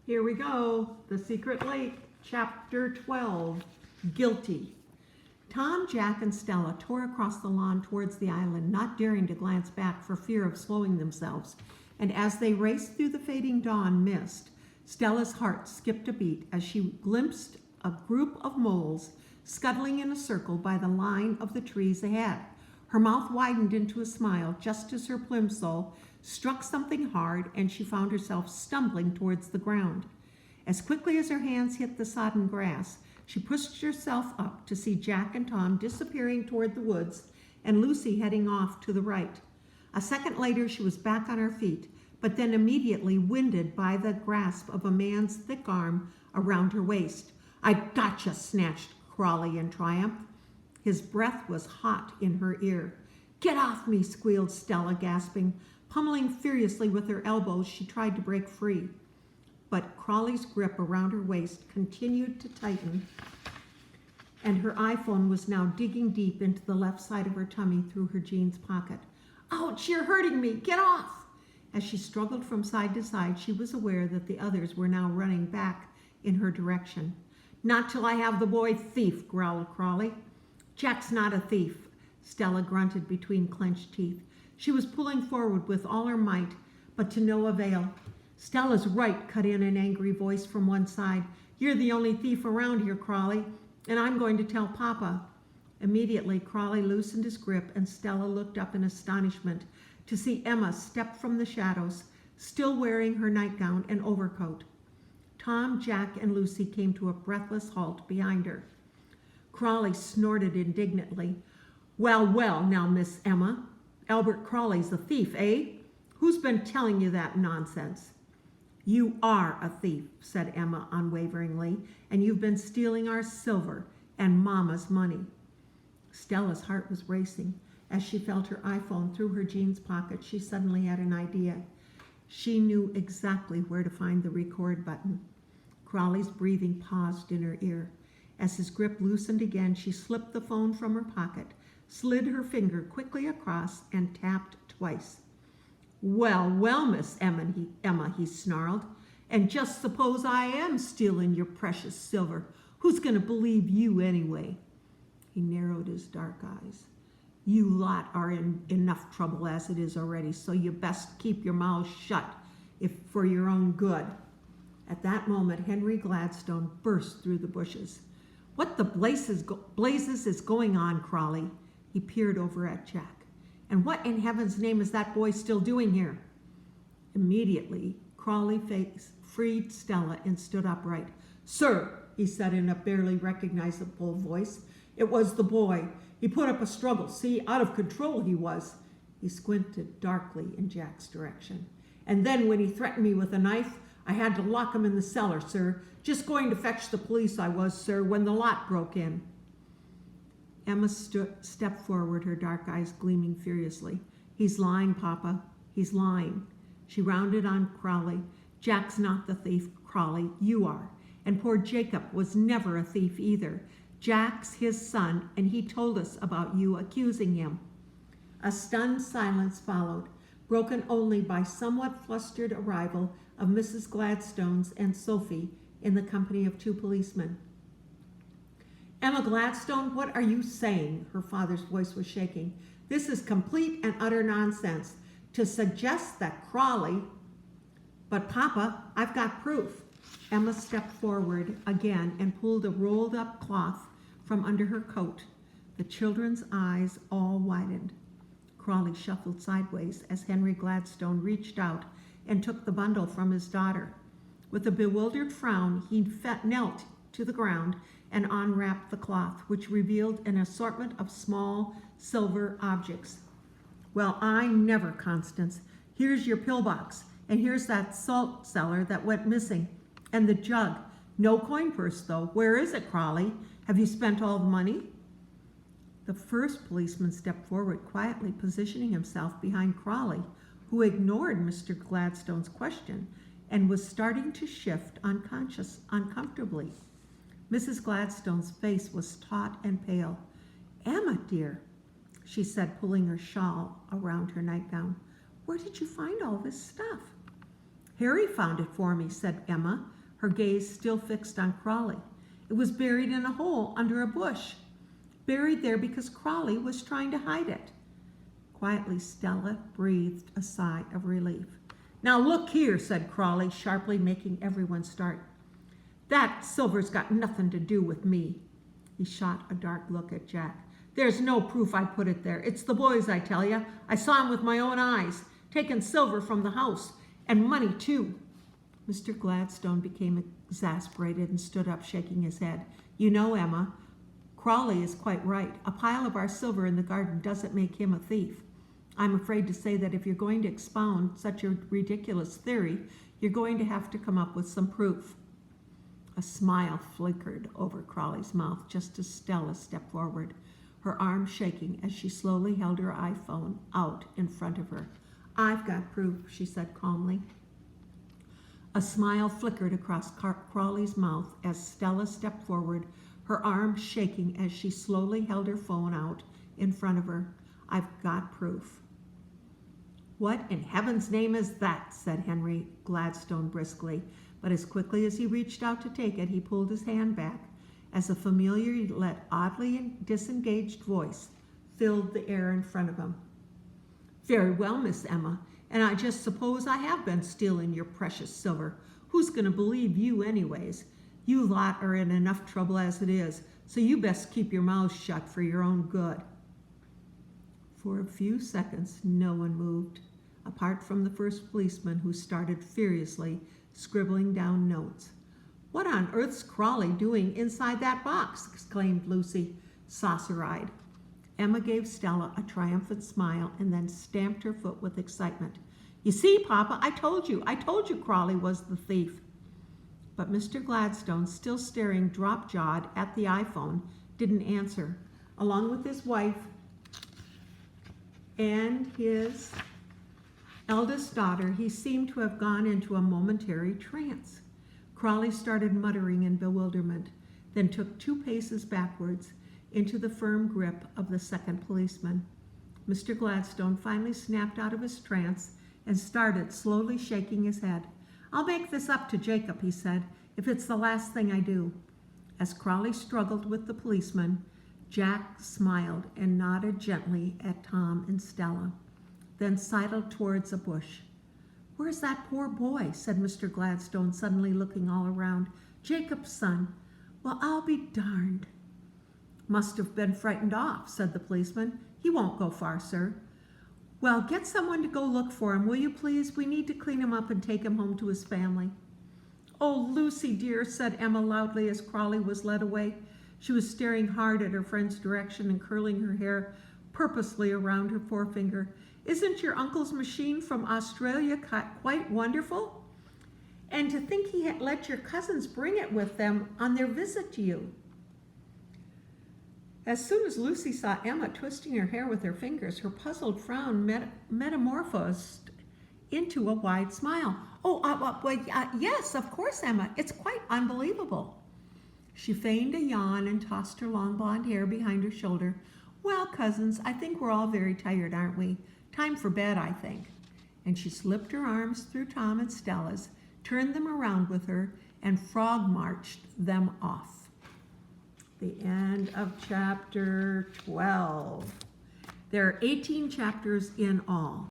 Here we go. The Secret Lake, Chapter 12, Guilty. Tom, Jack, and Stella tore across the lawn towards the island, not daring to glance back for fear of slowing themselves. And as they raced through the fading dawn mist, Stella's heart skipped a beat as she glimpsed a group of moles scuttling in a circle by the line of the trees ahead. Her mouth widened into a smile just as her plimsoll struck something hard and she found herself stumbling towards the ground. As quickly as her hands hit the sodden grass, she pushed herself up to see Jack and Tom disappearing toward the woods and Lucy heading off to the right. A second later, she was back on her feet, but then immediately winded by the grasp of a man's thick arm around her waist. "I gotcha," snatched Crawley in triumph. His breath was hot in her ear. "Get off me," squealed Stella, gasping. Pummeling furiously with her elbows, she tried to break free. But Crawley's grip around her waist continued to tighten, and her iPhone was now digging deep into the left side of her tummy through her jeans pocket. "Ouch, you're hurting me! Get off!" As she struggled from side to side, she was aware that the others were now running back in her direction. "Not till I have the boy thief," growled Crawley. "Jack's not a thief," Stella grunted between clenched teeth. She was pulling forward with all her might, but to no avail. "Stella's right," cut in an angry voice from one side. "You're the only thief around here, Crawley, and I'm going to tell Papa." Immediately, Crawley loosened his grip, and Stella looked up in astonishment to see Emma step from the shadows, still wearing her nightgown and overcoat. Tom, Jack, and Lucy came to a breathless halt behind her. Crawley snorted indignantly. Well, now, Miss Emma, Albert Crawley's a thief, eh? Who's been telling you that nonsense?" "You are a thief," said Emma unwaveringly, "and you've been stealing our silver and Mama's money." Stella's heart was racing. As she felt her iPhone through her jeans pocket, she suddenly had an idea. She knew exactly where to find the record button. Crawley's breathing paused in her ear. As his grip loosened again, she slipped the phone from her pocket, slid her finger quickly across, and tapped twice. Well, Miss Emma, he snarled. "And just suppose I am stealing your precious silver. Who's going to believe you anyway?" He narrowed his dark eyes. "You lot are in enough trouble as it is already, so you best keep your mouths shut, if for your own good." At that moment, Henry Gladstone burst through the bushes. "What the blazes is going on, Crawley?" He peered over at Jack. "And what in heaven's name is that boy still doing here?" Immediately, Crawley freed Stella and stood upright. "Sir," he said in a barely recognizable voice, "it was the boy. He put up a struggle. See, out of control he was." He squinted darkly in Jack's direction. "And then when he threatened me with a knife, I had to lock him in the cellar, sir. Just going to fetch the police I was, sir, when the lot broke in." Emma stepped forward, her dark eyes gleaming furiously. "He's lying, Papa. He's lying." She rounded on Crawley. "Jack's not the thief, Crawley. You are. And poor Jacob was never a thief either. Jack's his son, and he told us about you accusing him." A stunned silence followed, broken only by somewhat flustered arrival of Mrs. Gladstone's and Sophie in the company of two policemen. "Emma Gladstone, what are you saying?" Her father's voice was shaking. "This is complete and utter nonsense. To suggest that Crawley—" "But Papa, I've got proof." Emma stepped forward again and pulled a rolled up cloth from under her coat. The children's eyes all widened. Crawley shuffled sideways as Henry Gladstone reached out and took the bundle from his daughter. With a bewildered frown, he knelt to the ground and unwrapped the cloth, which revealed an assortment of small silver objects. "Well, I never, Constance. Here's your pillbox, and here's that salt cellar that went missing, and the jug. No coin purse, though. Where is it, Crawley? Have you spent all the money?" The first policeman stepped forward, quietly positioning himself behind Crawley, who ignored Mr. Gladstone's question and was starting to shift uncomfortably. Mrs. Gladstone's face was taut and pale. "Emma, dear," she said, pulling her shawl around her nightgown, "where did you find all this stuff?" "Harry found it for me," said Emma, her gaze still fixed on Crawley. It was buried in a hole under a bush, buried there because Crawley was trying to hide it. Quietly, Stella breathed a sigh of relief. "Now look here," said Crawley, sharply, making everyone start. "That silver's got nothing to do with me." He shot a dark look at Jack. "There's no proof I put it there. It's the boys, I tell you. I saw 'em with my own eyes, taking silver from the house, and money too." Mr. Gladstone became exasperated and stood up, shaking his head. "You know, Emma, Crawley is quite right. A pile of our silver in the garden doesn't make him a thief. I'm afraid to say that if you're going to expound such a ridiculous theory, you're going to have to come up with some proof." A smile flickered over Crawley's mouth just as Stella stepped forward, her arm shaking as she slowly held her iPhone out in front of her. "I've got proof," she said calmly. A smile flickered across Crawley's mouth as Stella stepped forward, her arm shaking as she slowly held her phone out in front of her. "I've got proof." "What in heaven's name is that?" said Henry Gladstone briskly, but as quickly as he reached out to take it, he pulled his hand back as a familiar yet oddly disengaged voice filled the air in front of him. "Very well, Miss Emma, and I just suppose I have been stealing your precious silver. Who's going to believe you anyways? You lot are in enough trouble as it is, so you best keep your mouths shut for your own good." For a few seconds, no one moved, apart from the first policeman, who started furiously scribbling down notes. "What on earth's Crawley doing inside that box?" exclaimed Lucy, saucer-eyed. Emma gave Stella a triumphant smile and then stamped her foot with excitement. "You see, Papa, I told you Crawley was the thief." But Mr. Gladstone, still staring drop-jawed at the iPhone, didn't answer. Along with his wife and his eldest daughter, he seemed to have gone into a momentary trance. Crawley started muttering in bewilderment, then took 2 paces backwards into the firm grip of the second policeman. Mr. Gladstone finally snapped out of his trance and started slowly shaking his head. "I'll make this up to Jacob," he said, "if it's the last thing I do." As Crawley struggled with the policeman, Jack smiled and nodded gently at Tom and Stella, then sidled towards a bush. "Where's that poor boy?" said Mr. Gladstone, suddenly looking all around. "Jacob's son. Well, I'll be darned." "Must have been frightened off," said the policeman. "He won't go far, sir." "Well, get someone to go look for him, will you please? We need to clean him up and take him home to his family." "Oh, Lucy, dear," said Emma loudly as Crawley was led away. She was staring hard at her friend's direction and curling her hair purposely around her forefinger. "Isn't your uncle's machine from Australia quite wonderful? And to think he had let your cousins bring it with them on their visit to you." As soon as Lucy saw Emma twisting her hair with her fingers, her puzzled frown metamorphosed into a wide smile. Yes, of course, Emma. It's quite unbelievable." She feigned a yawn and tossed her long blonde hair behind her shoulder. "Well, cousins, I think we're all very tired, aren't we? Time for bed, I think." And she slipped her arms through Tom and Stella's, turned them around with her, and frog-marched them off. The end of chapter 12. There are 18 chapters in all.